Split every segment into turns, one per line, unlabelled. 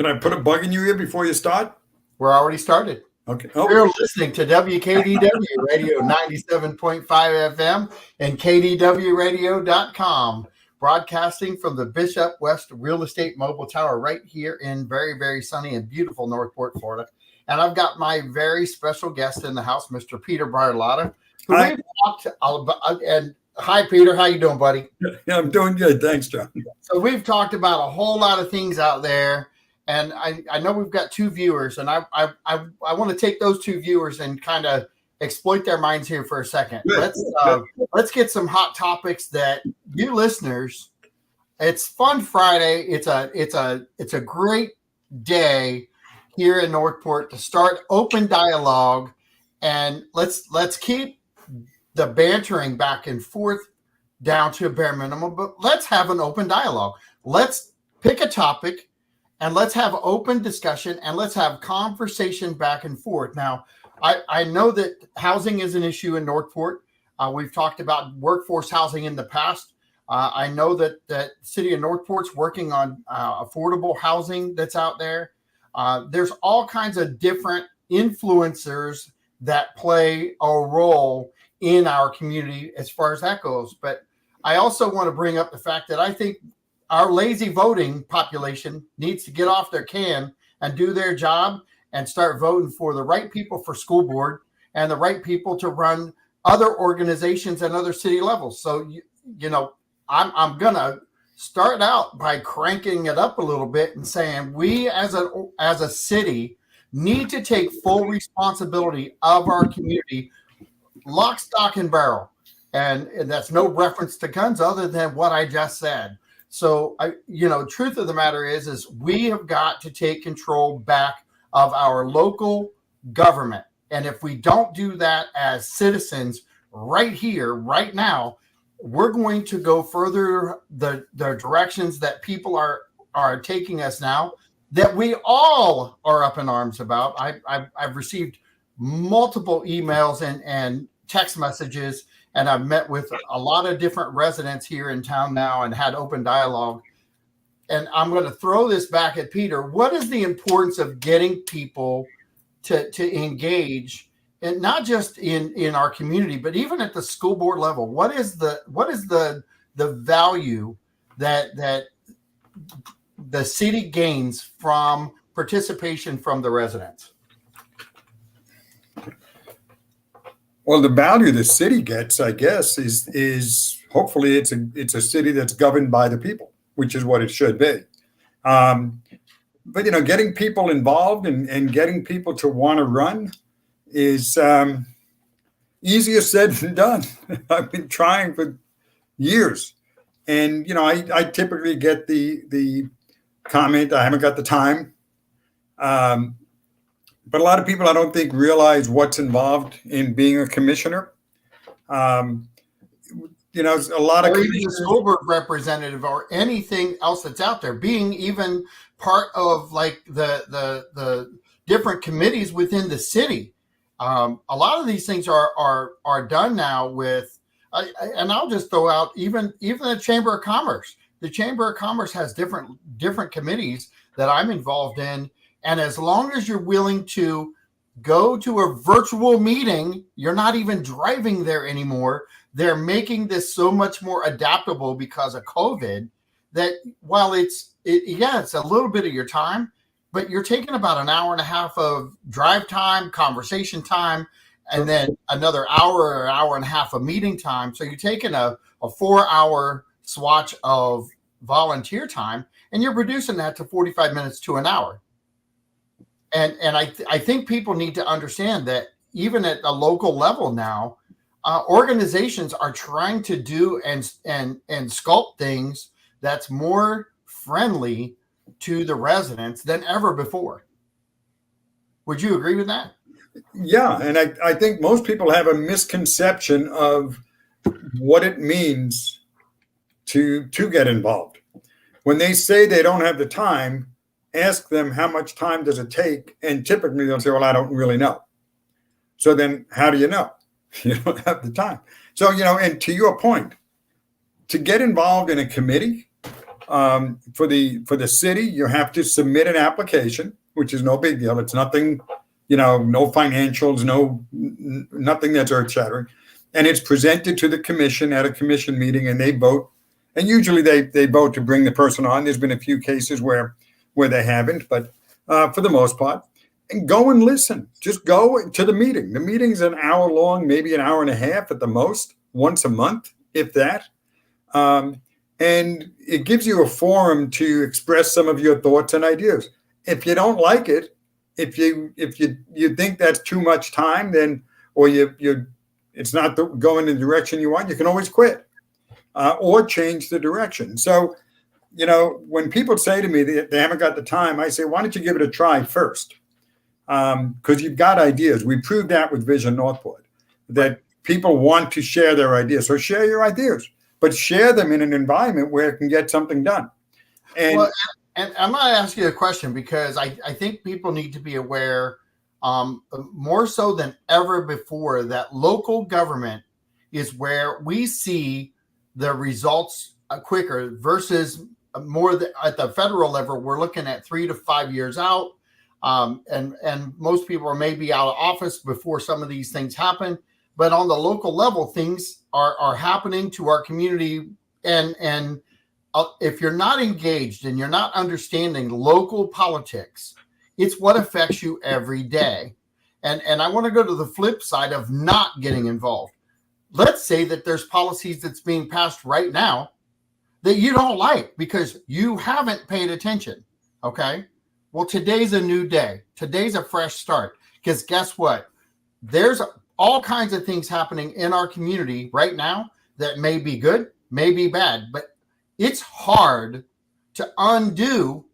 Can I put a bug in your ear before you start?
We're already started.
Okay.
You're listening to WKDW Radio 97.5 FM and KDWRadio.com, broadcasting from the Bishop West Real Estate Mobile Tower right here in very, very sunny and beautiful Northport, Florida. And I've got my very special guest in the house, Mr. Peter Bartolotta, who
Hi.
we've talked about. And hi, Peter. How you doing, buddy?
Yeah, I'm doing good. Thanks, John.
So we've talked about a whole lot of things out there. And I know we've got two viewers, and I want to take those two viewers and kind of exploit their minds here for a second. Let's get some hot topics that you listeners. It's Fun Friday. It's a great day here in Northport to start open dialogue, and let's keep the bantering back and forth down to a bare minimum. But let's have an open dialogue. Let's pick a topic. And let's have open discussion and let's have conversation back and forth. Now, I know that housing is an issue in Northport. We've talked about workforce housing in the past. I know that the city of Northport's working on affordable housing that's out there. There's all kinds of different influencers that play a role in our community as far as that goes. But I also want to bring up the fact that I think our lazy voting population needs to get off their can and do their job and start voting for the right people for school board and the right people to run other organizations and other city levels. So, I'm going to start out by cranking it up a little bit and saying we as a city need to take full responsibility of our community, lock, stock, and barrel. And that's no reference to guns other than what I just said. So, truth of the matter is we have got to take control back of our local government. And if we don't do that as citizens right here, right now, we're going to go further the directions that people are taking us now that we all are up in arms about. I've received multiple emails and text messages, and I've met with a lot of different residents here in town now and had open dialogue. And I'm going to throw this back at Peter. What is the importance of getting people to engage, and not just in our community, but even at the school board level? What is the value that the city gains from participation from the residents?
Well, the value the city gets, I guess, is hopefully it's a city that's governed by the people, which is what it should be. But getting people involved and getting people to want to run is easier said than done. I've been trying for years, and I typically get the comment, "I haven't got the time." But a lot of people, I don't think, realize what's involved in being a commissioner. A lot of
or even a school board representative or anything else that's out there, being even part of like the different committees within the city. A lot of these things are done now with, and I'll just throw out even the Chamber of Commerce. The Chamber of Commerce has different committees that I'm involved in. And as long as you're willing to go to a virtual meeting, you're not even driving there anymore. They're making this so much more adaptable because of COVID that while it's a little bit of your time, but you're taking about an hour and a half of drive time, conversation time, and then another hour or hour and a half of meeting time. So you're taking a 4-hour swatch of volunteer time, and you're reducing that to 45 minutes to an hour. And I think people need to understand that even at a local level now, organizations are trying to do and sculpt things that's more friendly to the residents than ever before. Would you agree with that?
Yeah, and I think most people have a misconception of what it means to get involved. When they say they don't have the time, ask them how much time does it take, and typically they'll say, well, I don't really know. So then how do you know? You don't have the time. So, and to your point, to get involved in a committee, For the city, you have to submit an application, which is no big deal. It's nothing, no financials, nothing that's earth shattering, and it's presented to the commission at a commission meeting, and they vote. And usually they vote to bring the person on. There's been a few cases where they haven't, but for the most part, and go and listen. Just go to the meeting. The meeting's an hour long, maybe an hour and a half at the most, once a month, if that. And it gives you a forum to express some of your thoughts and ideas. If you don't like it, if you think that's too much time, then or it's not going in the direction you want, you can always quit or change the direction. So, when people say to me that they haven't got the time, I say, why don't you give it a try first? Because you've got ideas. We proved that with Vision Northport, that people want to share their ideas. So share your ideas, but share them in an environment where it can get something done. And
I'm going to ask you a question, because I think people need to be aware, more so than ever before, that local government is where we see the results quicker versus more at the federal level. We're looking at 3 to 5 years out. And most people are maybe out of office before some of these things happen. But on the local level, things are happening to our community. And if you're not engaged and you're not understanding local politics, it's what affects you every day. And I want to go to the flip side of not getting involved. Let's say that there's policies that's being passed right now that you don't like because you haven't paid attention. Okay. Well, today's a new day. Today's a fresh start. Because guess what? There's all kinds of things happening in our community right now that may be good, may be bad, but it's hard to undo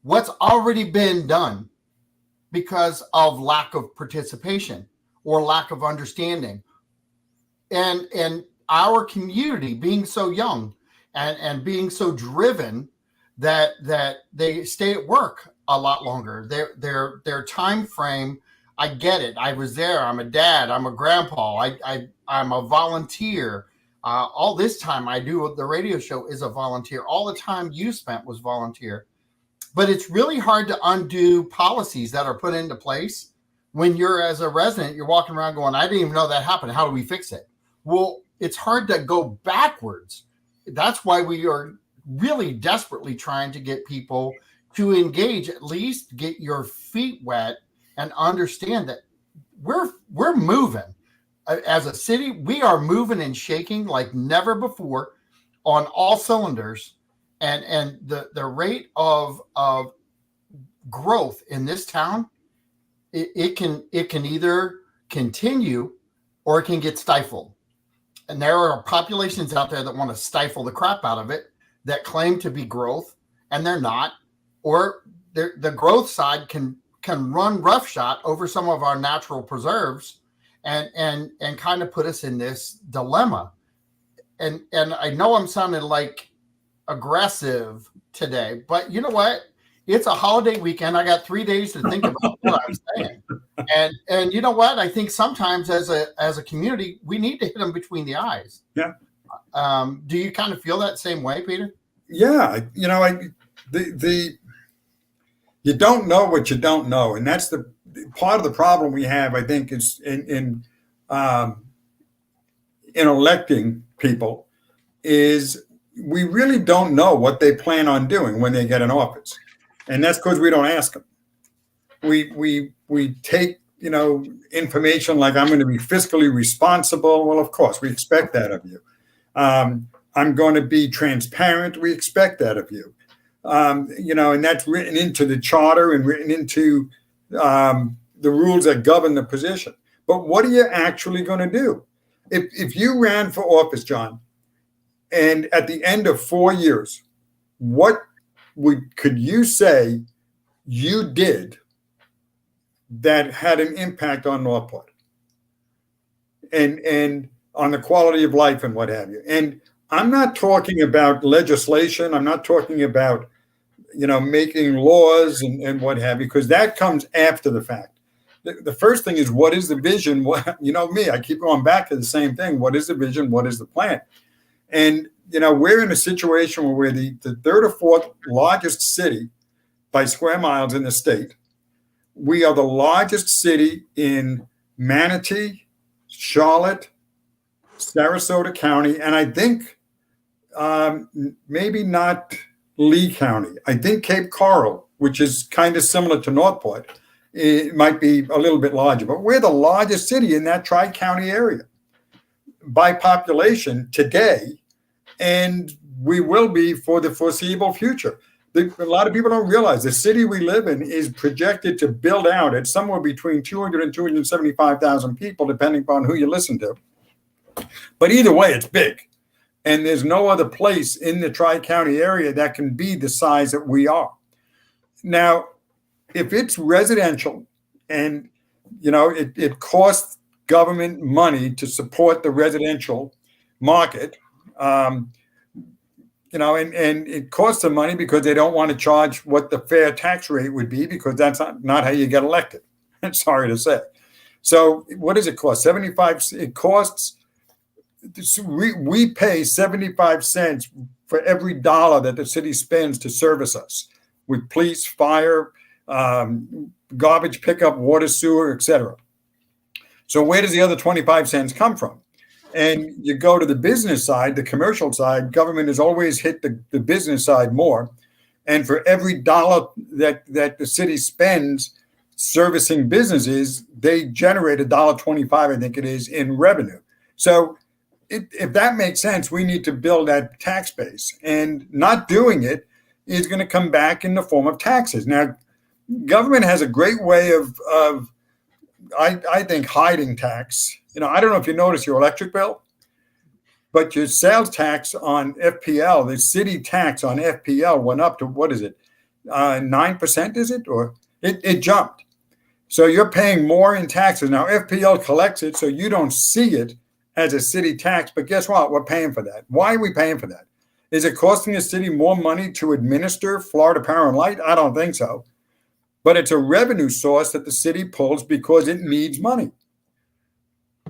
what's already been done because of lack of participation or lack of understanding. And our community being so young and being so driven that they stay at work a lot longer. Their time frame, I get it. I was there. I'm a dad. I'm a grandpa. I'm a volunteer. All this time I do the radio show is a volunteer. All the time you spent was volunteer. But it's really hard to undo policies that are put into place when you're, as a resident, you're walking around going, I didn't even know that happened. How do we fix it? Well, it's hard to go backwards. That's why we are really desperately trying to get people to engage, at least get your feet wet and understand that we're moving. As a city, we are moving and shaking like never before on all cylinders. And the rate of growth in this town, it can either continue or it can get stifled. And there are populations out there that want to stifle the crap out of it, that claim to be growth, and they're not. Or the growth side can run roughshod over some of our natural preserves and kind of put us in this dilemma. And I know I'm sounding like aggressive today, but you know what? It's a holiday weekend. I got 3 days to think about what I'm saying. And you know what? I think sometimes as a community, we need to hit them between the eyes.
Yeah.
Do you kind of feel that same way, Peter?
Yeah. You don't know what you don't know. And that's the part of the problem we have, I think, is in electing people, is we really don't know what they plan on doing when they get in office. And that's because we don't ask them. We take, information like, I'm going to be fiscally responsible. Well, of course, we expect that of you. I'm going to be transparent. We expect that of you. And that's written into the charter and written into the rules that govern the position. But what are you actually going to do? If you ran for office, John, and at the end of 4 years, what could you say you did that had an impact on Northport and on the quality of life and what have you? And I'm not talking about legislation. I'm not talking about, making laws and what have you, because that comes after the fact. The first thing is, what is the vision? Me, I keep going back to the same thing. What is the vision? What is the plan? And, we're in a situation where we're the third or fourth largest city by square miles in the state. We are the largest city in Manatee, Charlotte, Sarasota County, and I think maybe not Lee County. I think Cape Coral, which is kind of similar to Northport, it might be a little bit larger, but we're the largest city in that tri-county area by population today, and we will be for the foreseeable future. A lot of people don't realize the city we live in is projected to build out at somewhere between 200 and 275,000 people, depending upon who you listen to. But either way, it's big. And there's no other place in the tri-county area that can be the size that we are. Now, if it's residential and, it costs government money to support the residential market, and it costs them money because they don't want to charge what the fair tax rate would be, because that's not how you get elected. I'm sorry to say. So what does it cost? 75. It costs, we pay 75 cents for every dollar that the city spends to service us with police, fire, garbage pickup, water, sewer, etc. So where does the other 25 cents come from? And you go to the business side, the commercial side, government has always hit the business side more. And for every dollar that the city spends servicing businesses, they generate $1.25, I think it is, in revenue. So if that makes sense, we need to build that tax base. And not doing it is going to come back in the form of taxes. Now, government has a great way of I think, hiding tax. I don't know if you notice your electric bill, but your sales tax on FPL, the city tax on FPL went up to, what is it, 9%, is it? Or it jumped. So you're paying more in taxes. Now, FPL collects it, so you don't see it as a city tax. But guess what? We're paying for that. Why are we paying for that? Is it costing the city more money to administer Florida Power and Light? I don't think so. But it's a revenue source that the city pulls because it needs money.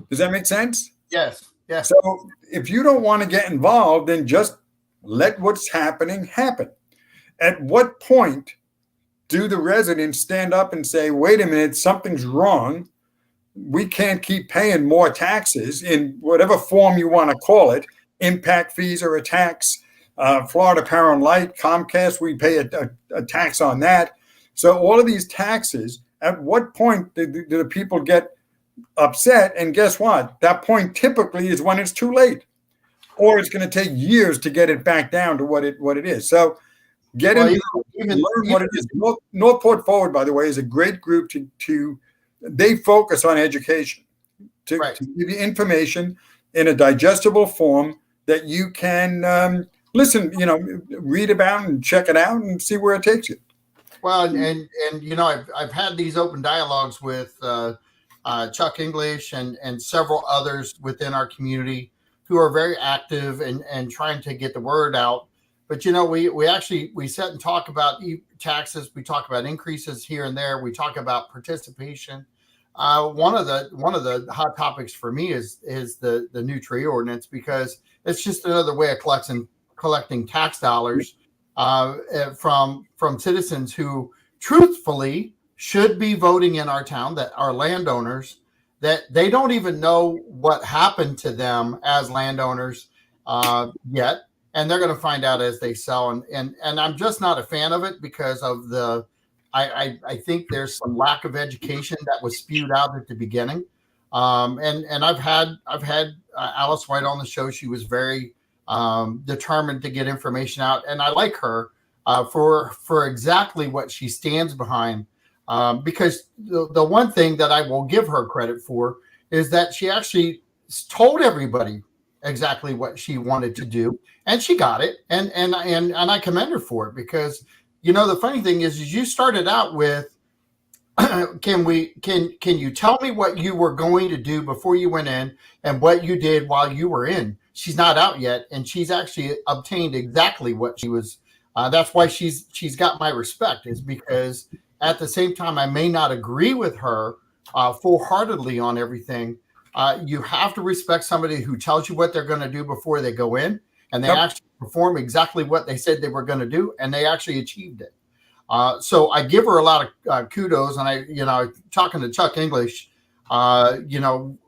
Does that make sense?
Yes. Yes.
So if you don't want to get involved, then just let what's happening happen. At what point do the residents stand up and say, wait a minute, something's wrong? We can't keep paying more taxes in whatever form you want to call it. Impact fees are a tax. Florida Power and Light, Comcast, we pay a tax on that. So all of these taxes, at what point do the people get upset? And guess what? That point typically is when it's too late, or it's going to take years to get it back down to what it is. So learn what it is. Northport Forward, by the way, is a great group they focus on education to give you information in a digestible form that you can listen, read about and check it out and see where it takes you.
Well, and I've had these open dialogues with Chuck English and several others within our community who are very active and trying to get the word out. But we sit and talk about taxes. We talk about increases here and there. We talk about participation. One of the hot topics for me is the new tree ordinance, because it's just another way of collecting tax dollars from citizens who truthfully should be voting in our town, that are landowners, that they don't even know what happened to them as landowners yet. And they're going to find out as they sell. And I'm just not a fan of it because of I think there's some lack of education that was spewed out at the beginning. And I've had Alice White on the show. She was very determined to get information out, and I like her for exactly what she stands behind. Because the one thing that I will give her credit for is that she actually told everybody exactly what she wanted to do, and she got it, and I commend her for it, because the funny thing is you started out with can you tell me what you were going to do before you went in and what you did while you were in? She's not out yet, and she's actually obtained exactly what she was. That's why she's got my respect, is because at the same time I may not agree with her full-heartedly on everything. You have to respect somebody who tells you what they're going to do before they go in, and they
Yep.
actually perform exactly what they said they were going to do, and they actually achieved it. So I give her a lot of kudos, and talking to Chuck English,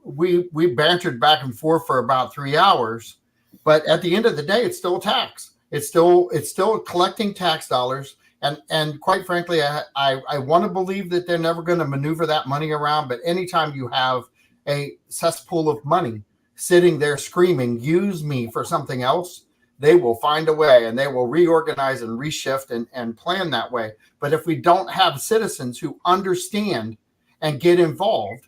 we bantered back and forth for about 3 hours, but at the end of the day, it's still a tax. It's still collecting tax dollars, and quite frankly, I want to believe that they're never going to maneuver that money around. But anytime you have a cesspool of money sitting there screaming, "Use me for something else," they will find a way, and they will reorganize and reshift and plan that way. But if we don't have citizens who understand and get involved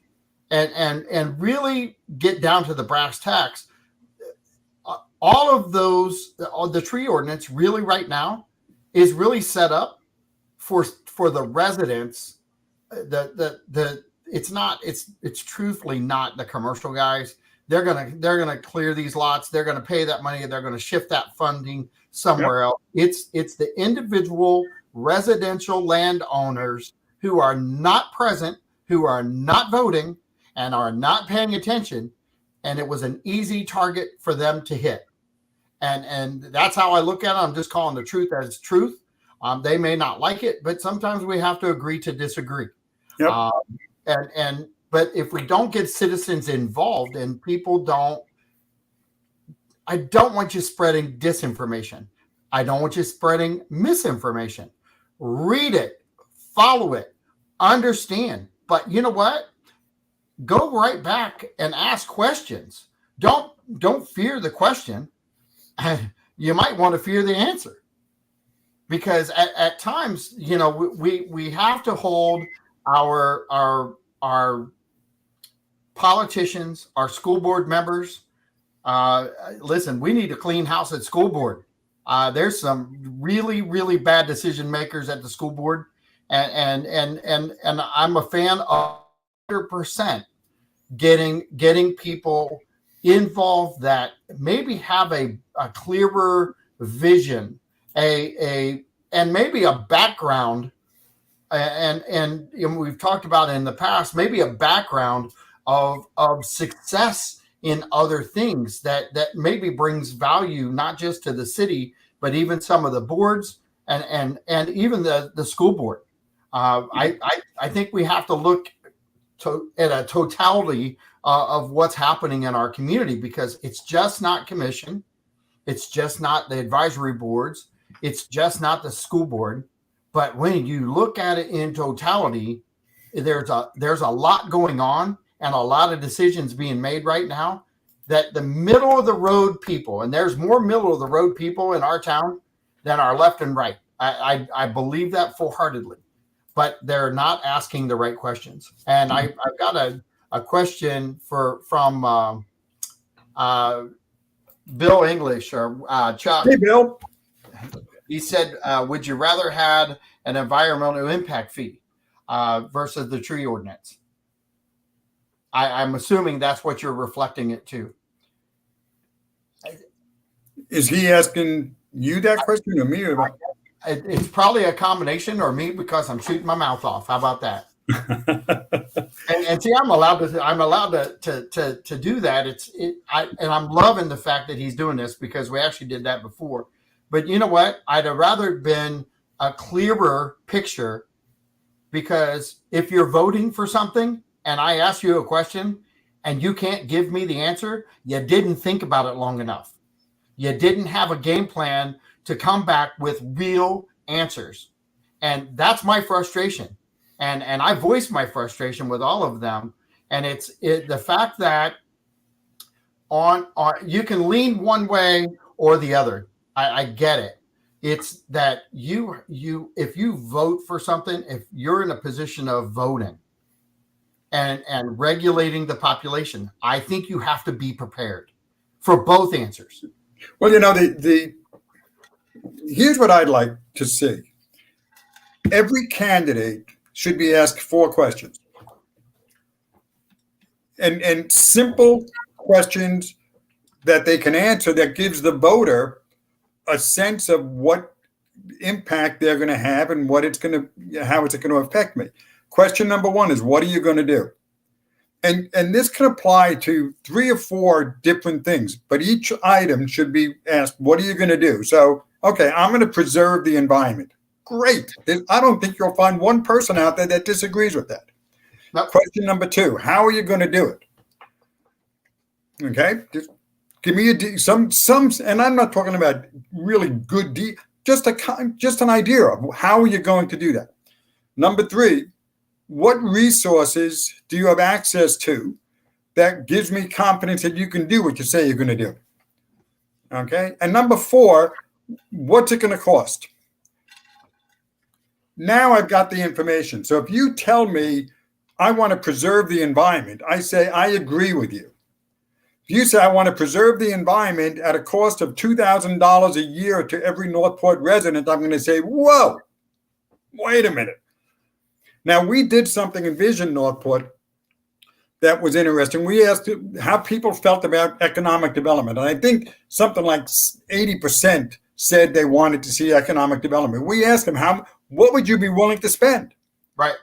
and really get down to the brass tacks, all of those, the tree ordinance really right now is really set up for the residents. It's truthfully not the commercial guys. They're gonna clear these lots. They're gonna pay that money. They're gonna shift that funding somewhere else. It's the individual residential landowners who are not present, who are not voting, and are not paying attention. And it was an easy target for them to hit. And that's how I look at it. I'm just calling the truth as truth. They may not like it, but sometimes we have to agree to disagree.
Yep.
But if we don't get citizens involved and people I don't want you spreading disinformation. I don't want you spreading misinformation. Read it, follow it, understand. But you know what? Go right back and ask questions. Don't fear the question. You might want to fear the answer, because at times, we have to hold our politicians, our school board members. Listen, we need to clean house at school board. There's some really, really bad decision makers at the school board, and I'm a fan of 100% getting people involved that maybe have a clearer vision, and maybe a background, and we've talked about in the past, maybe a background of success in other things that maybe brings value not just to the city, but even some of the boards and even the school board. I think we have to look at a totality of what's happening in our community, because it's just not commission, it's just not the advisory boards, it's just not the school board. But when you look at it in totality, there's a lot going on and a lot of decisions being made right now that the middle of the road people, and there's more middle of the road people in our town than our left and right. I believe that full-heartedly, but they're not asking the right questions. And I've got a question from Bill English, or Chuck.
Hey, Bill.
He said, would you rather had an environmental impact fee versus the tree ordinance? I'm assuming that's what you're reflecting it to.
Is he asking you that question or me? Or
it's probably a combination, or me, because I'm shooting my mouth off. How about that? and see, I'm allowed to do that. And I'm loving the fact that he's doing this, because we actually did that before. But you know what? I'd have rather been a clearer picture, because if you're voting for something and I ask you a question and you can't give me the answer, you didn't think about it long enough. You didn't have a game plan to come back with real answers. And that's my frustration. And I voiced my frustration with all of them. And it's the fact that on you can lean one way or the other. I get it. It's that you if you vote for something, if you're in a position of voting and regulating the population, I think you have to be prepared for both answers.
Well, here's what I'd like to see. Every candidate should be asked 4 questions, and simple questions that they can answer, that gives the voter a sense of what impact they're going to have and how it's going to affect me. Question number 1 is, what are you going to do? and this can apply to 3 or 4 different things, but each item should be asked, what are you going to do? So, okay, I'm going to preserve the environment. Great. I don't think you'll find one person out there that disagrees with that.
Nope.
Question number 2, how are you going to do it? Okay, just give me some, and I'm not talking about really good, just an idea of how are you going to do that. Number 3, what resources do you have access to that gives me confidence that you can do what you say you're going to do? Okay. And number 4, what's it going to cost? Now I've got the information. So if you tell me I want to preserve the environment, I say, I agree with you. If you say I want to preserve the environment at a cost of $2,000 a year to every Northport resident, I'm going to say, whoa, wait a minute. Now, we did something in Vision Northport that was interesting. We asked how people felt about economic development. And I think something like 80% said they wanted to see economic development. We asked them, what would you be willing to spend?
Right.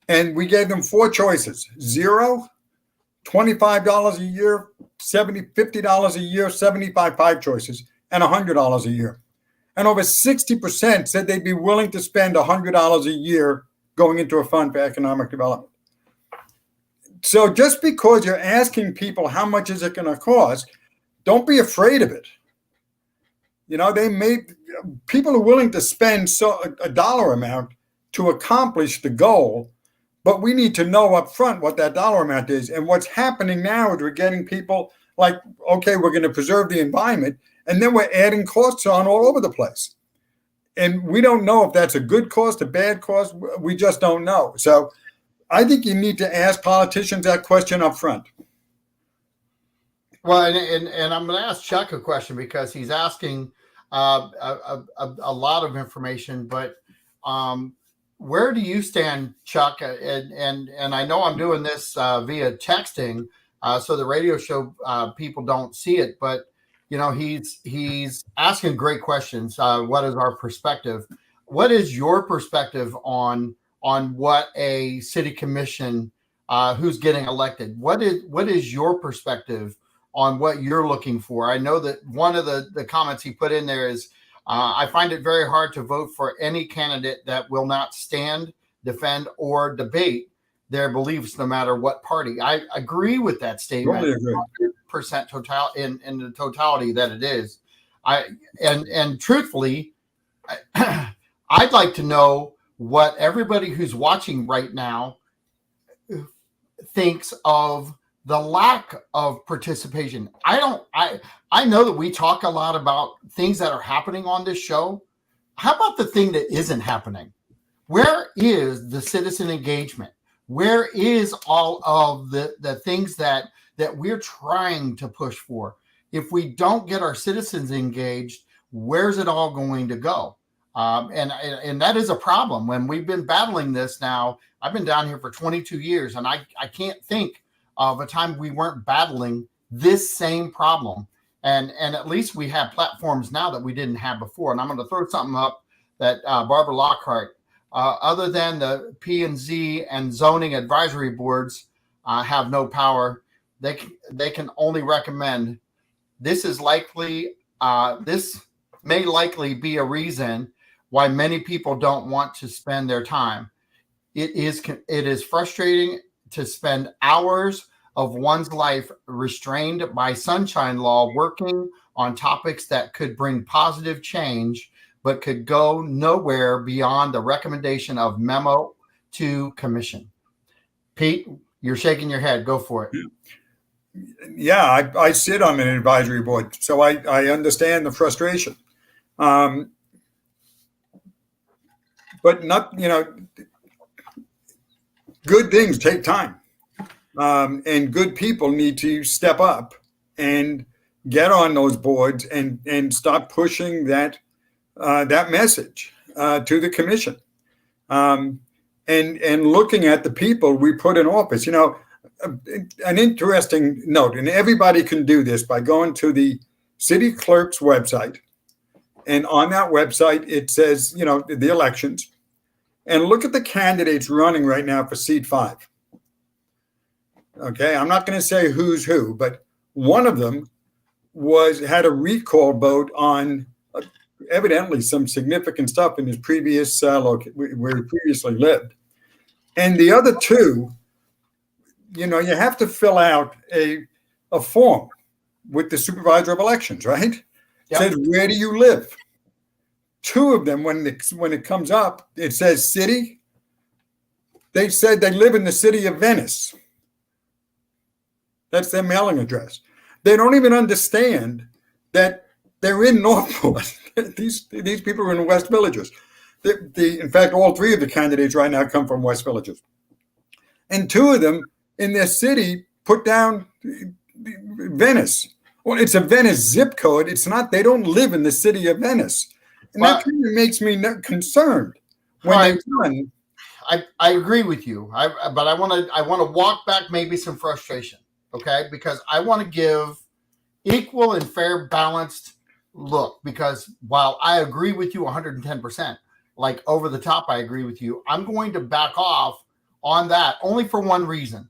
And we gave them 4 choices: 0, $25 a year, $50 a year, 5 choices, and $100 a year. And over 60% said they'd be willing to spend $100 a year going into a fund for economic development. So just because you're asking people how much is it going to cost, don't be afraid of it. You know, people are willing to spend a dollar amount to accomplish the goal, but we need to know up front what that dollar amount is. And what's happening now is we're getting people like, okay, we're going to preserve the environment, and then we're adding costs on all over the place. And we don't know if that's a good cost, a bad cost. We just don't know. So I think you need to ask politicians that question up front.
Well, and I'm going to ask Chuck a question because he's asking a lot of information, but where do you stand, Chuck? And I know I'm doing this via texting, so the radio show people don't see it, but you know, he's asking great questions. What is our perspective? What is your perspective on what a city commission who's getting elected? What is your perspective on what you're looking for? I know that one of the comments he put in there is, I find it very hard to vote for any candidate that will not stand, defend, or debate their beliefs, no matter what party. I agree with that statement.
Totally agree.
100% total in the totality that it is. And truthfully, I'd like to know what everybody who's watching right now thinks of the lack of participation. I know that we talk a lot about things that are happening on this show. How about the thing that isn't happening? Where is the citizen engagement? Where is all of the things that we're trying to push for? If we don't get our citizens engaged, where's it all going to go? And that is a problem. When we've been battling this now, I've been down here for 22 years, and I can't think of a time we weren't battling this same problem. And at least we have platforms now that we didn't have before. And I'm going to throw something up that Barbara Lockhart, other than the P&Z and zoning advisory boards have no power, they can only recommend. This may likely be a reason why many people don't want to spend their time. It is frustrating to spend hours of one's life restrained by sunshine law working on topics that could bring positive change, but could go nowhere beyond the recommendation of memo to commission. Pete, you're shaking your head. Go for it.
Yeah, I sit on an advisory board, so I understand the frustration. But not, good things take time. And good people need to step up and get on those boards and start pushing that message to the commission, and looking at the people we put in office. An interesting note, and everybody can do this by going to the city clerk's website, and on that website it says the elections, and look at the candidates running right now for seat 5. Okay, I'm not going to say who's who, but one of them had a recall vote on evidently some significant stuff in his previous where he previously lived, and the other two, you have to fill out a form with the supervisor of elections, right? It says, where do you live? Two of them, when it comes up, it says city. They said they live in the city of Venice. That's their mailing address. They don't even understand that they're in Northport. These people are in West Villages. In fact, all three of the candidates right now come from West Villages. And two of them in their city put down Venice. Well, it's a Venice zip code. It's not, they don't live in the city of Venice. And that kind of makes me concerned when they run.
I agree with you. But I want to walk back maybe some frustration, okay? Because I want to give equal and fair, balanced look. Because while I agree with you 110%, like over the top, I agree with you. I'm going to back off on that only for one reason: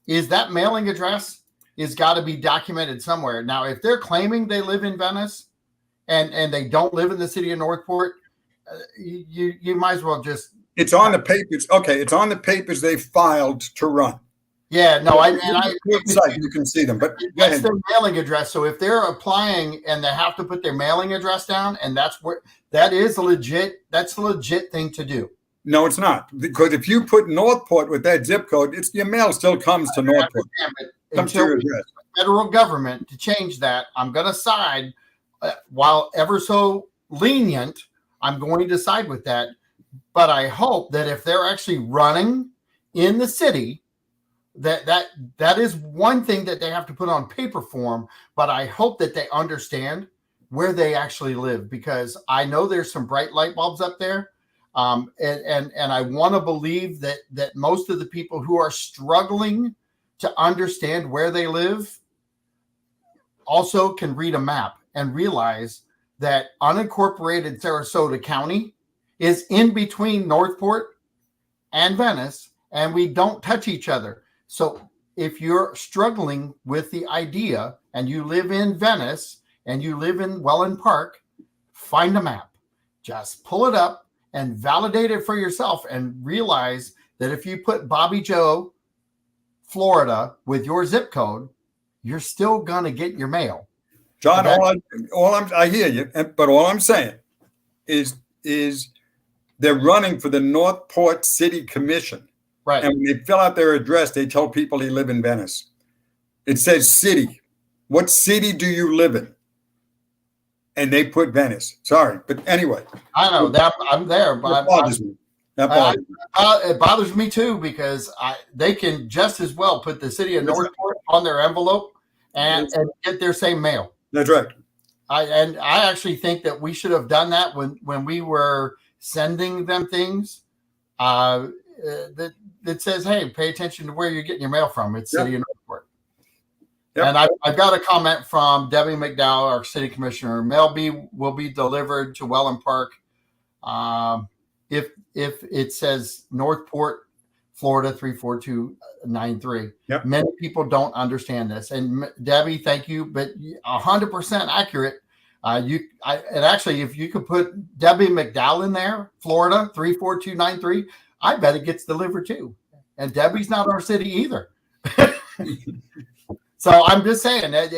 is that mailing address is got to be documented somewhere. Now, if they're claiming they live in Venice and they don't live in the city of Northport, you might as well just.
It's on the papers. Okay, it's on the papers they filed to run.
Yeah, no,
you can see them, but
that's their mailing address. So if they're applying and they have to put their mailing address down, and that's a legit thing to do.
No, it's not, because if you put Northport with that zip code, your mail still comes to Northport. Comes to your address.
Federal government to change that, I'm going to side, while ever so lenient, I'm going to side with that. But I hope that if they're actually running in the city, that is one thing that they have to put on paper form. But I hope that they understand where they actually live, because I know there's some bright light bulbs up there. And I want to believe that most of the people who are struggling to understand where they live also can read a map and realize that unincorporated Sarasota County is in between Northport and Venice, and we don't touch each other. So if you're struggling with the idea and you live in Venice and you live in Welland Park, find a map, just pull it up and validate it for yourself, and realize that if you put Bobby Joe, Florida with your zip code, you're still going to get your mail.
John, I hear you, but all I'm saying is they're running for the Northport City Commission.
Right.
And when they fill out their address, they tell people they live in Venice. It says city. What city do you live in? And they put Venice. Sorry, but anyway.
I know that I'm there, but
it bothers me.
It bothers me too, because they can just as well put the city of Northport on their envelope and get their same mail.
That's right.
I actually think that we should have done that when we were sending them things that says, hey, pay attention to where you're getting your mail from. It's City of Northport. Yep. And I've got a comment from Debbie McDowell, our city commissioner. Mail will be delivered to Welland Park. If it says Northport, Florida 34293.
Yep.
Many people don't understand this. And Debbie, thank you, but 100% accurate. And actually, if you could put Debbie McDowell in there, Florida 34293, I bet it gets delivered too. And Debbie's not our city either. So I'm just saying that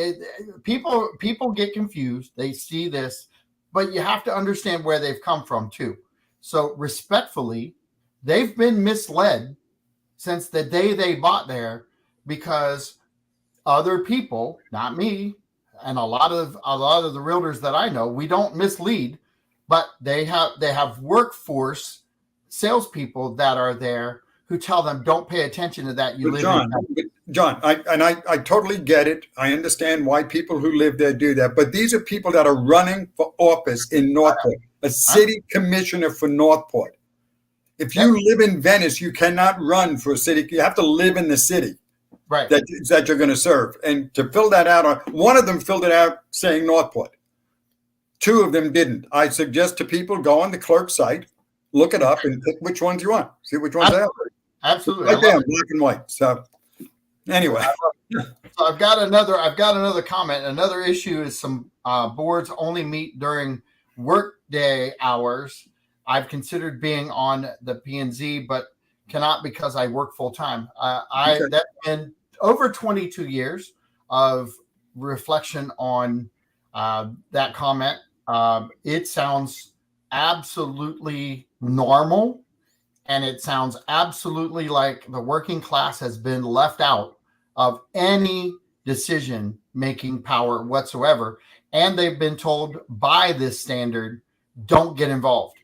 people get confused. They see this, but you have to understand where they've come from too. So respectfully, they've been misled since the day they bought there, because other people, not me, and a lot of the realtors that I know, we don't mislead, but they have workforce salespeople that are there who tell them, don't pay attention to that.
John, I totally get it. I understand why people who live there do that. But these are people that are running for office in Northport, a city commissioner for Northport. If you live in Venice, you cannot run for a city. You have to live in the city that you're going to serve. And to fill that out, one of them filled it out saying Northport. Two of them didn't. I suggest to people, go on the clerk's site, look it up, and pick which ones you want. See which ones they are.
Absolutely.
Right there, black and white. So Anyway,
So I've got another comment. Another issue is some boards only meet during workday hours. I've considered being on the P&Z, but cannot because I work full time.
okay.
That's been over 22 years of reflection on that comment. It sounds absolutely normal, and it sounds absolutely like the working class has been left out of any decision making power whatsoever. And they've been told by this standard, don't get involved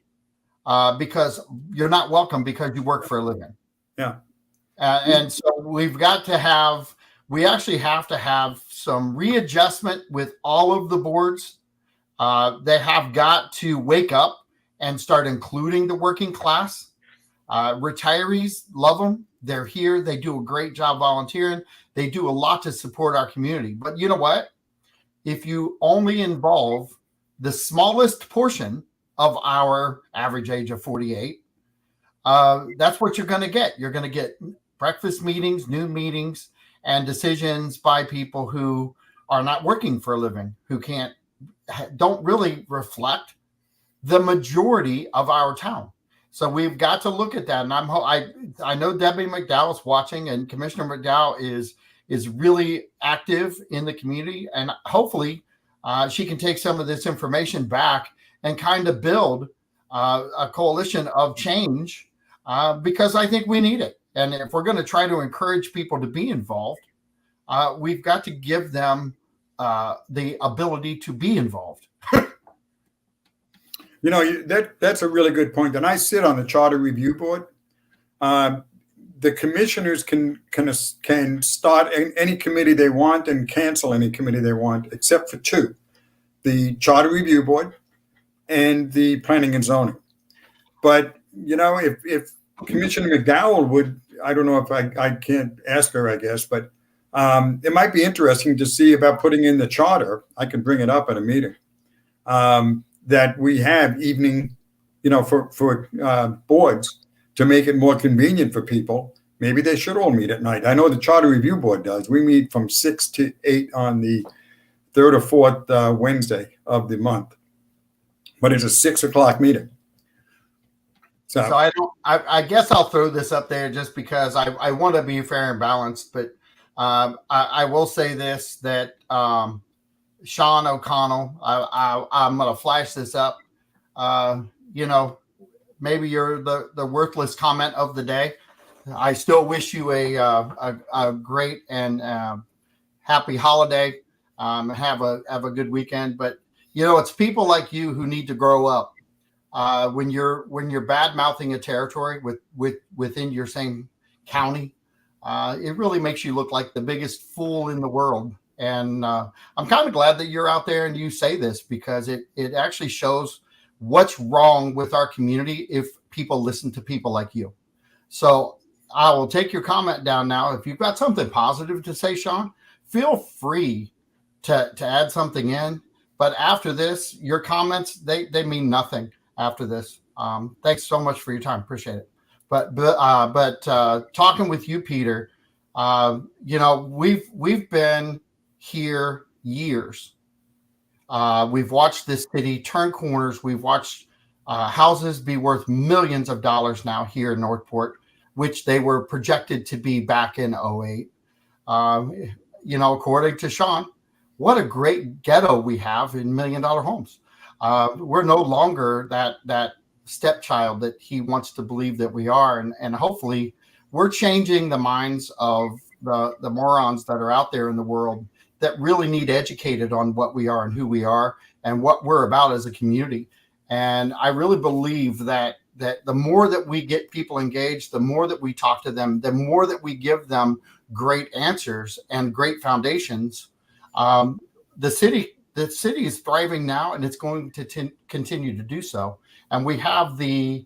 because you're not welcome because you work for a living.
Yeah.
And so we actually have to have some readjustment with all of the boards. They have got to wake up and start including the working class. Retirees love them. They're here. They do a great job volunteering. They do a lot to support our community. But you know what? If you only involve the smallest portion of our average age of 48, that's what you're going to get. You're going to get breakfast meetings, noon meetings, and decisions by people who are not working for a living, who don't really reflect the majority of our town. So we've got to look at that. And I know Debbie McDowell is watching, and Commissioner McDowell is really active in the community. And hopefully she can take some of this information back and kind of build a coalition of change because I think we need it. And if we're going to try to encourage people to be involved, we've got to give them the ability to be involved.
You know, that's a really good point. And I sit on the Charter Review Board. The commissioners can start any committee they want and cancel any committee they want, except for two: the Charter Review Board and the Planning and Zoning. But you know, if Commissioner McDowell would, I don't know if I can't ask her, I guess, but it might be interesting to see about putting in the charter. I could bring it up at a meeting. That we have evening, you know, for boards to make it more convenient for people. Maybe they should all meet at night. I know the Charter Review Board does. We meet from 6 to 8 on the third or fourth Wednesday of the month, but it's a 6 o'clock meeting. So
I guess I'll throw this up there just because I want to be fair and balanced, but I will say this, that Sean O'Connell, I'm going to flash this up. You know, maybe you're the worthless comment of the day. I still wish you a great and happy holiday. Have a good weekend. But you know, it's people like you who need to grow up. When you're bad mouthing a territory within your same county, it really makes you look like the biggest fool in the world. And I'm kind of glad that you're out there and you say this, because it actually shows what's wrong with our community if people listen to people like you. So I will take your comment down now. If you've got something positive to say, Sean, feel free to add something in. But after this, your comments, they mean nothing after this. Thanks so much for your time. Appreciate it. But talking with you, Peter, you know, we've been here years. We've watched this city turn corners. We've watched houses be worth millions of dollars now here in Northport, which they were projected to be back in 2008. You know, according to Sean, what a great ghetto we have in $1 million homes. We're no longer that stepchild that he wants to believe that we are. And hopefully we're changing the minds of the morons that are out there in the world that really need educated on what we are and who we are and what we're about as a community. And I really believe that the more that we get people engaged, the more that we talk to them, the more that we give them great answers and great foundations. The city is thriving now, and it's going to continue to do so. And we have the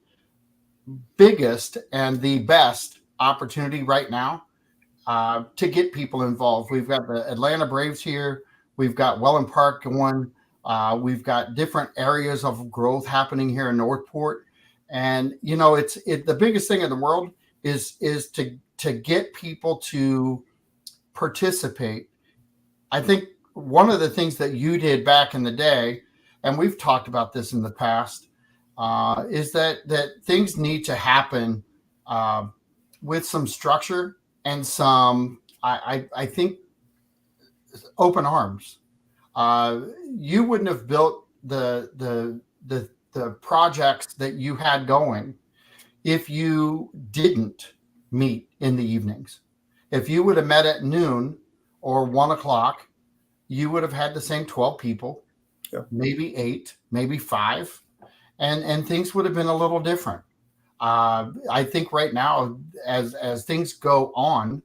biggest and the best opportunity right now to get people involved. We've got the Atlanta Braves here. We've got Welland Park going. We've got different areas of growth happening here in Northport. And, you know, the biggest thing in the world is to get people to participate, I think one of the things that you did back in the day, and we've talked about this in the past, is that things need to happen with some structure and some, I think, open arms. You wouldn't have built the projects that you had going if you didn't meet in the evenings. If you would have met at noon or 1 o'clock, you would have had the same 12 people, maybe 8, maybe 5, and things would have been a little different. I think right now, as things go on,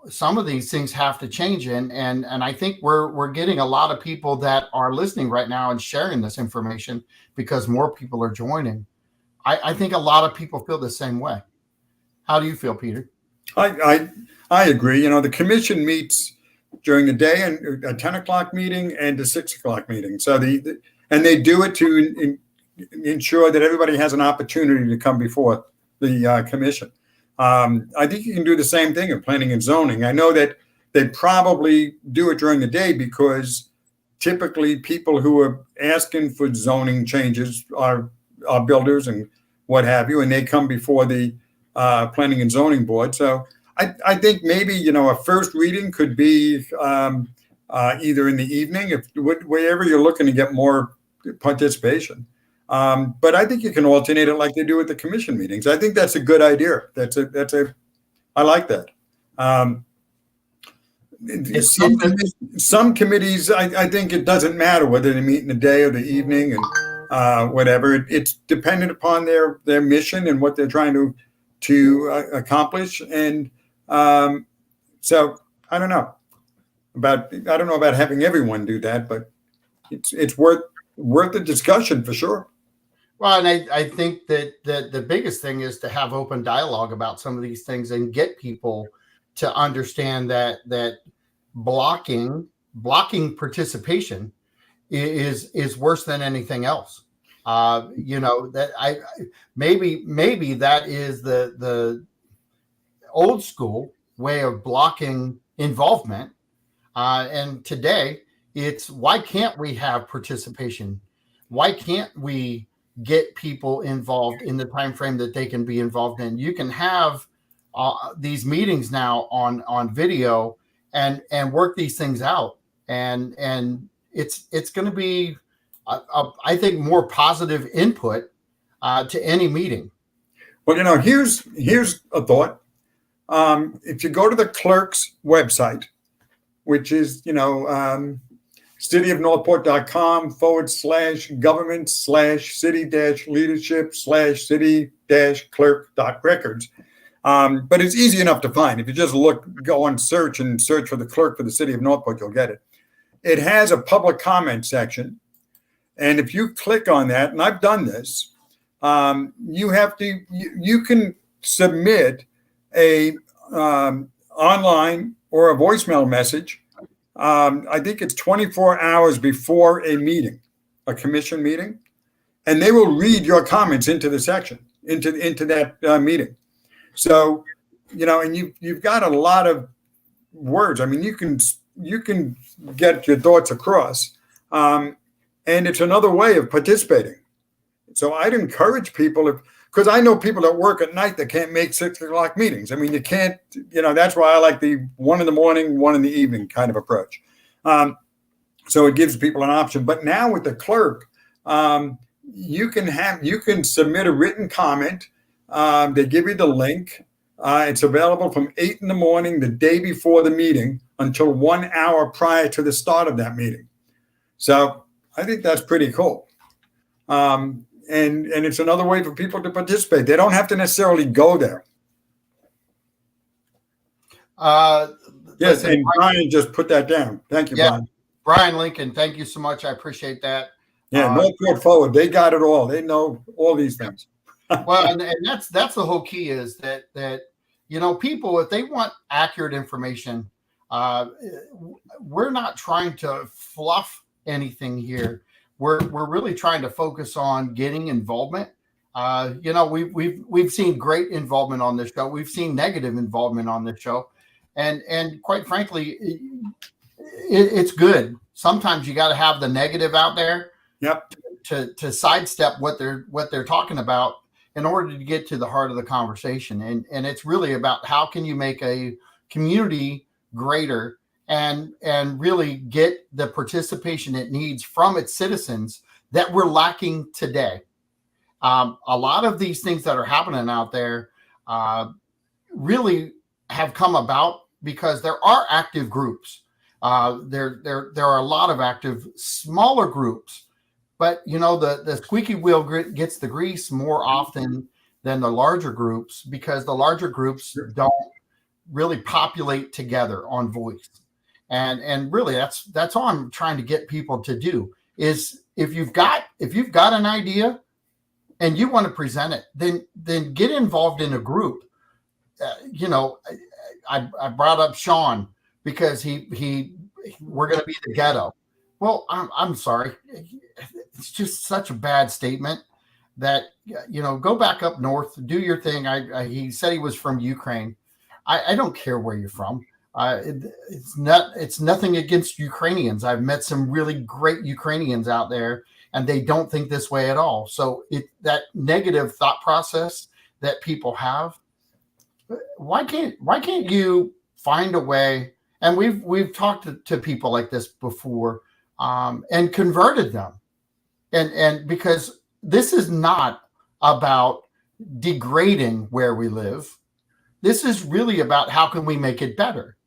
some of these things have to change, and I think we're getting a lot of people that are listening right now and sharing this information because more people are joining. I think a lot of people feel the same way. How do you feel, Peter?
I agree. The commission meets during the day and a 10 o'clock meeting and a 6 o'clock meeting. So and they do it to ensure that everybody has an opportunity to come before the commission. I think you can do the same thing in planning and zoning. I know that they probably do it during the day because typically people who are asking for zoning changes are builders and what have you, and they come before the planning and zoning board. So I think maybe, a first reading could be either in the evening, wherever you're looking to get more participation. But I think you can alternate it like they do at the commission meetings. I think that's a good idea. I like that. Some committees, I think it doesn't matter whether they meet in the day or the evening and whatever. It's dependent upon their mission and what they're trying to accomplish. And so I don't know about having everyone do that, but it's worth the discussion for sure.
Well, and I think that the biggest thing is to have open dialogue about some of these things and get people to understand that blocking participation is worse than anything else. That maybe that is the old school way of blocking involvement. And today it's, why can't we have participation? Why can't we get people involved in the time frame that they can be involved in? You can have these meetings now on video and work these things out, and it's going to be I think more positive input to any meeting.
Well, here's a thought. If you go to the clerk's website, which is cityofnorthport.com/government/city-leadership/city-clerk.records. But it's easy enough to find. If you just go on search for the clerk for the city of Northport, you'll get it. It has a public comment section. And if you click on that, and I've done this, you can submit a online or a voicemail message. I think it's 24 hours before a meeting, a commission meeting, and they will read your comments into the section, into that meeting. So, and you've got a lot of words. I mean, you can get your thoughts across, and it's another way of participating. So I'd encourage people, because I know people that work at night that can't make 6 o'clock meetings. I mean, you can't, that's why I like the 1 in the morning, 1 in the evening kind of approach. So it gives people an option. But now with the clerk, you can submit a written comment. They give you the link. It's available from 8 in the morning, the day before the meeting, until 1 hour prior to the start of that meeting. So I think that's pretty cool. And it's another way for people to participate. They don't have to necessarily go there. Yes, and Brian just put that down. Thank you, Brian.
Brian Lincoln, thank you so much. I appreciate that.
Yeah, Northport Forward, they got it all. They know all these things.
Well, and that's the whole key, is that people, if they want accurate information, we're not trying to fluff anything here. We're really trying to focus on getting involvement. We've seen great involvement on this show. We've seen negative involvement on this show, And quite frankly, it's good. Sometimes you got to have the negative out there.
Yep.
To sidestep what they're talking about in order to get to the heart of the conversation. And it's really about how can you make a community greater and really get the participation it needs from its citizens that we're lacking today. A lot of these things that are happening out there really have come about because there are active groups. There are a lot of active smaller groups, but the squeaky wheel gets the grease more often than the larger groups, because the larger groups don't really populate together on voice. And really that's all I'm trying to get people to do is if you've got an idea and you want to present it, then get involved in a group. I brought up Sean because we're going to be the ghetto. Well, I'm sorry. It's just such a bad statement that, go back up north, do your thing. He said he was from Ukraine. I don't care where you're from. It's nothing against Ukrainians. I've met some really great Ukrainians out there, and they don't think this way at all. So that negative thought process that people have, why can't you find a way? And we've talked to people like this before, and converted them, and because this is not about degrading where we live. This is really about how can we make it better.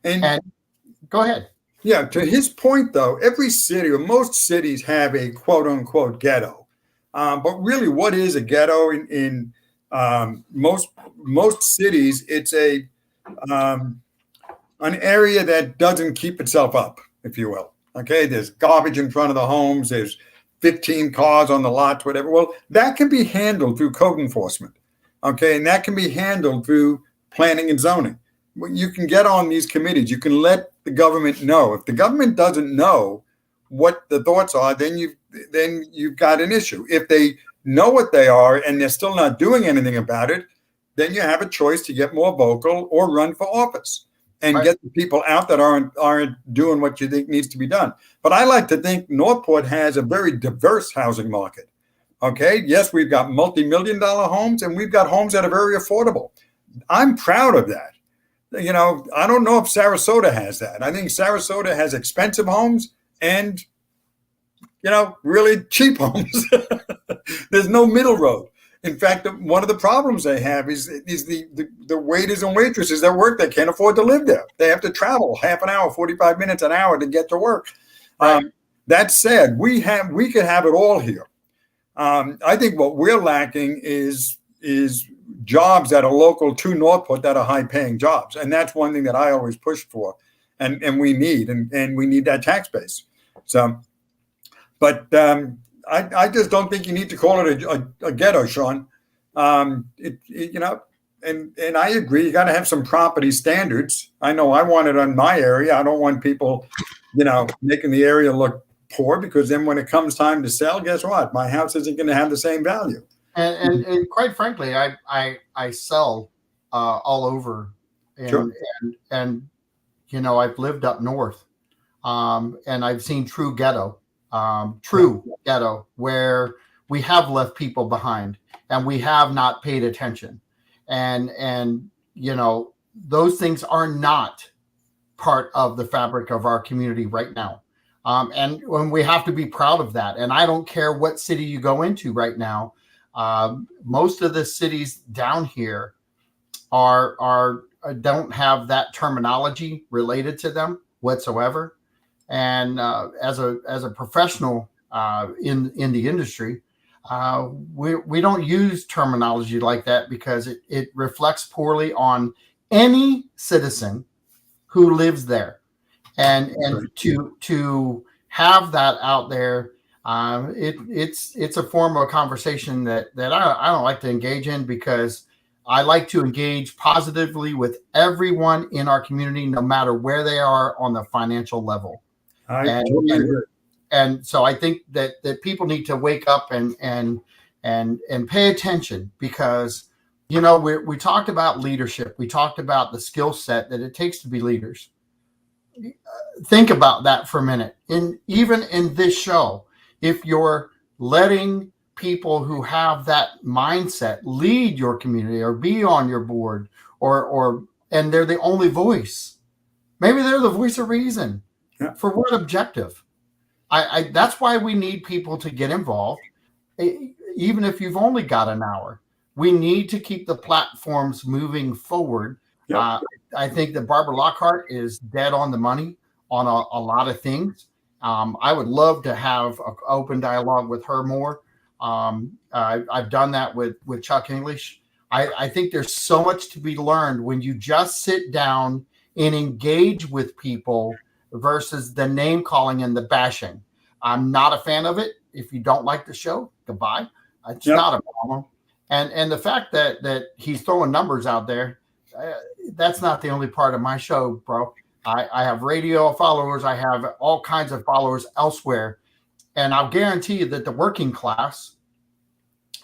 And go ahead.
Yeah, to his point, though, every city or most cities have a quote unquote ghetto. But really, what is a ghetto in most cities? It's an area that doesn't keep itself up, if you will. Okay, there's garbage in front of the homes. There's 15 cars on the lots, whatever. Well, that can be handled through code enforcement. Okay, and that can be handled through planning and zoning. You can get on these committees. You can let the government know. If the government doesn't know what the thoughts are, then you've got an issue. If they know what they are and they're still not doing anything about it, then you have a choice to get more vocal or run for office and get the people out that aren't doing what you think needs to be done. But I like to think Northport has a very diverse housing market. Okay, yes, we've got multi-million-dollar homes and we've got homes that are very affordable. I'm proud of that. I don't know if Sarasota has that. I think Sarasota has expensive homes and, really cheap homes. There's no middle road. In fact, one of the problems they have is the waiters and waitresses that work there can't afford to live there. They have to travel half an hour, 45 minutes, an hour to get to work. Right. That said, we could have it all here. I think what we're lacking is jobs that are local to Northport that are high-paying jobs, and that's one thing that I always push for, and we need, and we need that tax base. So, but I just don't think you need to call it a ghetto, Sean. And I agree. You got to have some property standards. I know I want it on my area. I don't want people, making the area look poor, because then when it comes time to sell, guess what? My house isn't going to have the same value.
And quite frankly, I sell all over, and,
sure.
and I've lived up north, and I've seen true ghetto, ghetto, where we have left people behind and we have not paid attention, and those things are not part of the fabric of our community right now. And when we have to be proud of that. And I don't care what city you go into right now. Most of the cities down here don't have that terminology related to them whatsoever. And as a professional in the industry, we don't use terminology like that because it reflects poorly on any citizen who lives there. And to have that out there, it's a form of a conversation that I don't like to engage in, because I like to engage positively with everyone in our community, no matter where they are on the financial level. And so I think that people need to wake up and pay attention, because You know, we talked about leadership. We talked about the skill set that it takes to be leaders. Think about that for a minute. Even in this show, if you're letting people who have that mindset lead your community or be on your board, or and they're the only voice, maybe they're the voice of reason.
Yeah.
For what objective? That's why we need people to get involved, even if you've only got an hour. We need to keep the platforms moving forward.
Yeah.
I think that Barbara Lockhart is dead on the money on a lot of things. I would love to have an open dialogue with her more. I've done that with Chuck English. I think there's so much to be learned when you just sit down and engage with people versus the name calling and the bashing. I'm not a fan of it. If you don't like the show, goodbye. It's not a problem. And the fact that he's throwing numbers out there, that's not the only part of my show, bro. I have radio followers. I have all kinds of followers elsewhere. And I'll guarantee you that the working class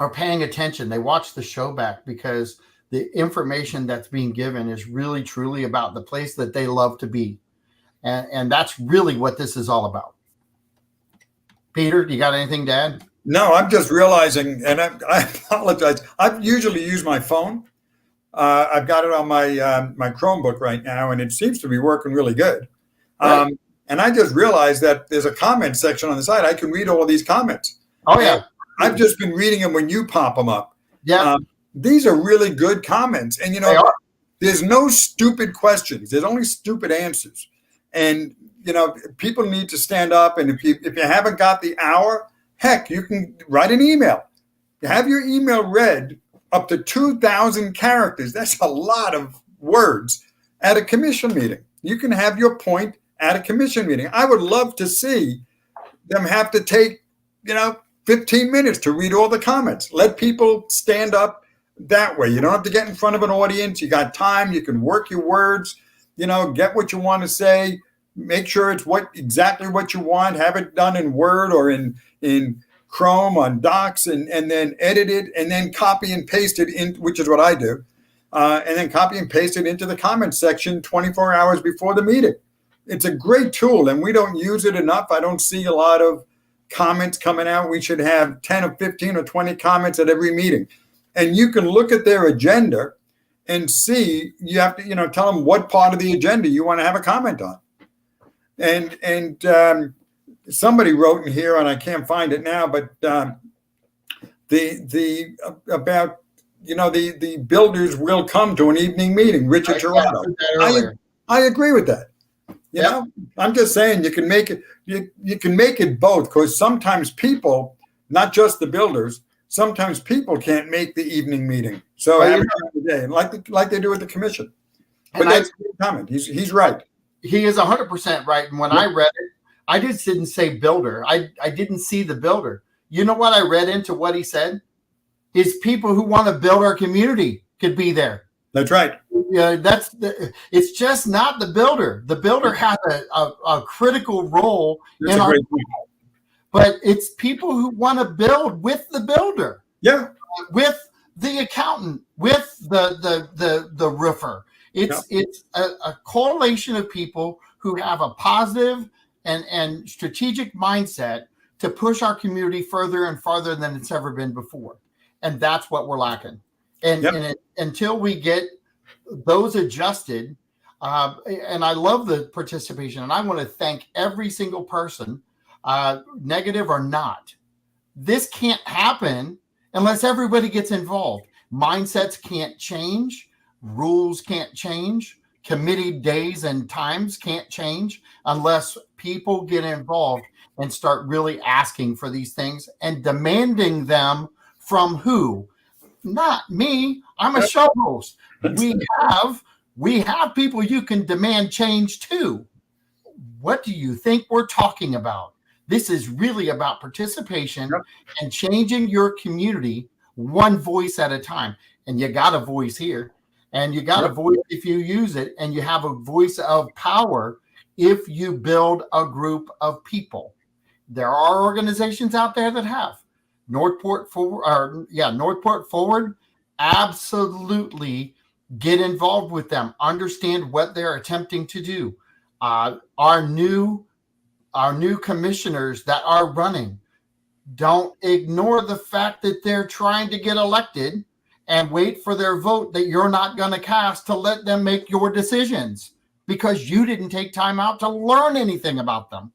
are paying attention. They watch the show back because the information that's being given is really, truly about the place that they love to be. And that's really what this is all about. Peter, you got anything to add?
No, I'm just realizing, and I apologize. I usually use my phone. I've got it on my Chromebook right now, and it seems to be working really good. Right. And I just realized that there's a comment section on the side. I can read all of these comments.
Oh, yeah.
I've just been reading them when you pop them up.
Yeah.
These are really good comments. And, there's no stupid questions. There's only stupid answers. And, people need to stand up. And if you haven't got the hour, heck, you can write an email. You have your email read up to 2,000 characters. That's a lot of words at a commission meeting. You can have your point at a commission meeting. I would love to see them have to take, 15 minutes to read all the comments. Let people stand up that way. You don't have to get in front of an audience. You got time. You can work your words, get what you want to say. Make sure it's exactly what you want. Have it done in Word or in Chrome on Docs, and then edit it, and then copy and paste it in, which is what I do. And then copy and paste it into the comments section 24 hours before the meeting. It's a great tool, and we don't use it enough. I don't see a lot of comments coming out. We should have 10 or 15 or 20 comments at every meeting. And you can look at their agenda and see, you have to, tell them what part of the agenda you want to have a comment on. And somebody wrote in here, and I can't find it now, but the builders will come to an evening meeting. Richard Toronto. I agree with that. I'm just saying you can make it. You can make it both, because sometimes people, not just the builders, sometimes people can't make the evening meeting. So have it the day, like they do with the commission. But that's a good comment. He's right.
He is 100% right. And when I read it, I just didn't say builder. I didn't see the builder. You know what I read into what he said? Is people who want to build our community could be there.
That's right.
It's just not the builder. The builder has a critical role in our people. But it's people who want to build with the builder.
Yeah.
With the accountant, with the roofer. It's a correlation of people who have a positive and strategic mindset to push our community further and farther than it's ever been before. And that's what we're lacking. And until we get those adjusted, and I love the participation, and I want to thank every single person, negative or not. This can't happen unless everybody gets involved. Mindsets can't change. Rules can't change. Committee days and times can't change unless people get involved and start really asking for these things and demanding them from who? Not me. I'm a show host. We have people you can demand change to. What do you think we're talking about? This is really about participation and changing your community one voice at a time. And you got a voice here. And you got a voice if you use it, and you have a voice of power if you build a group of people. There are organizations out there that have Northport Forward absolutely get involved with them, understand what they're attempting to do. Our new commissioners that are running, don't ignore the fact that they're trying to get elected and wait for their vote that you're not going to cast to let them make your decisions because you didn't take time out to learn anything about them.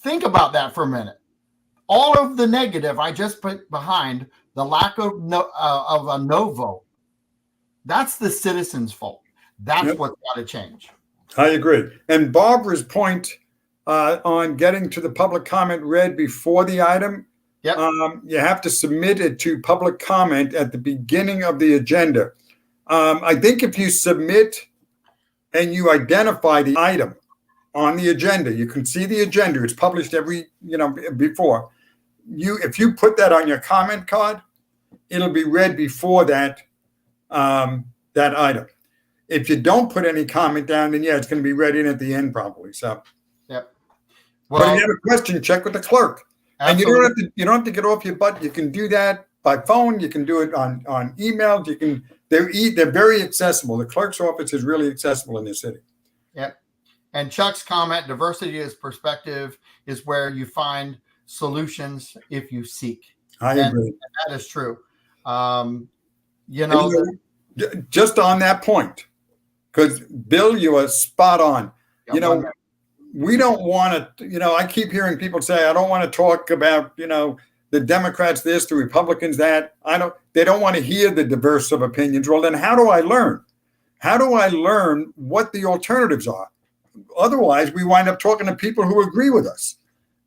Think about that for a minute. All of the negative I just put behind the lack of a no vote, that's the citizens' fault. That's what's got to change.
I agree. And Barbara's point on getting to the public comment read before the item, you have to submit it to public comment at the beginning of the agenda. I think if you submit and you identify the item on the agenda, you can see the agenda. It's published before. If you put that on your comment card, it'll be read before that item. If you don't put any comment down, then it's going to be read in at the end probably. So,
well,
but if you have a question, check with the clerk.
Absolutely.
And you don't have to get off your butt. You can do that by phone. You can do it on email. They're very accessible. The clerk's office is really accessible in this city.
Yep. And Chuck's comment, diversity as perspective is where you find solutions if you seek.
I agree.
And that is true.
Just on that point, because Bill, you are spot on. We don't want to, I keep hearing people say, I don't want to talk about, the Democrats this, the Republicans that. They don't want to hear the diverse of opinions. Well, then how do I learn? How do I learn what the alternatives are? Otherwise, we wind up talking to people who agree with us.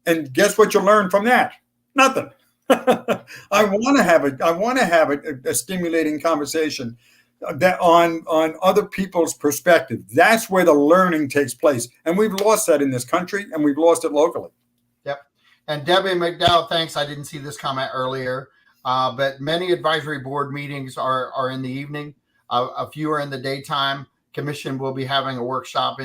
And guess what you learn from that? Nothing. I want to have a stimulating conversation that on other people's perspective. That's where the learning takes place. And we've lost that in this country, and we've lost it locally.
Yep. And Debbie McDowell, thanks. I didn't see this comment earlier, but many advisory board meetings are in the evening. A few are in the daytime. Commission will be having a workshop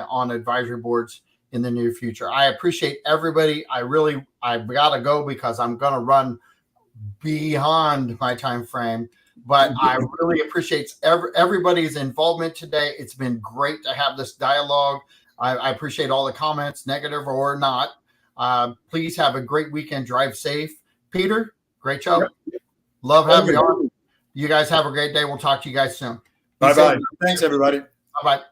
on advisory boards in the near future. I appreciate everybody. I've got to go because I'm going to run beyond my time frame. But I really appreciate everybody's involvement today. It's been great to have this dialogue. I appreciate all the comments, negative or not. Please have a great weekend. Drive safe. Peter, great show. Love having you on. You guys have a great day. We'll talk to you guys soon.
Bye-bye. Thanks, everybody.
Bye-bye.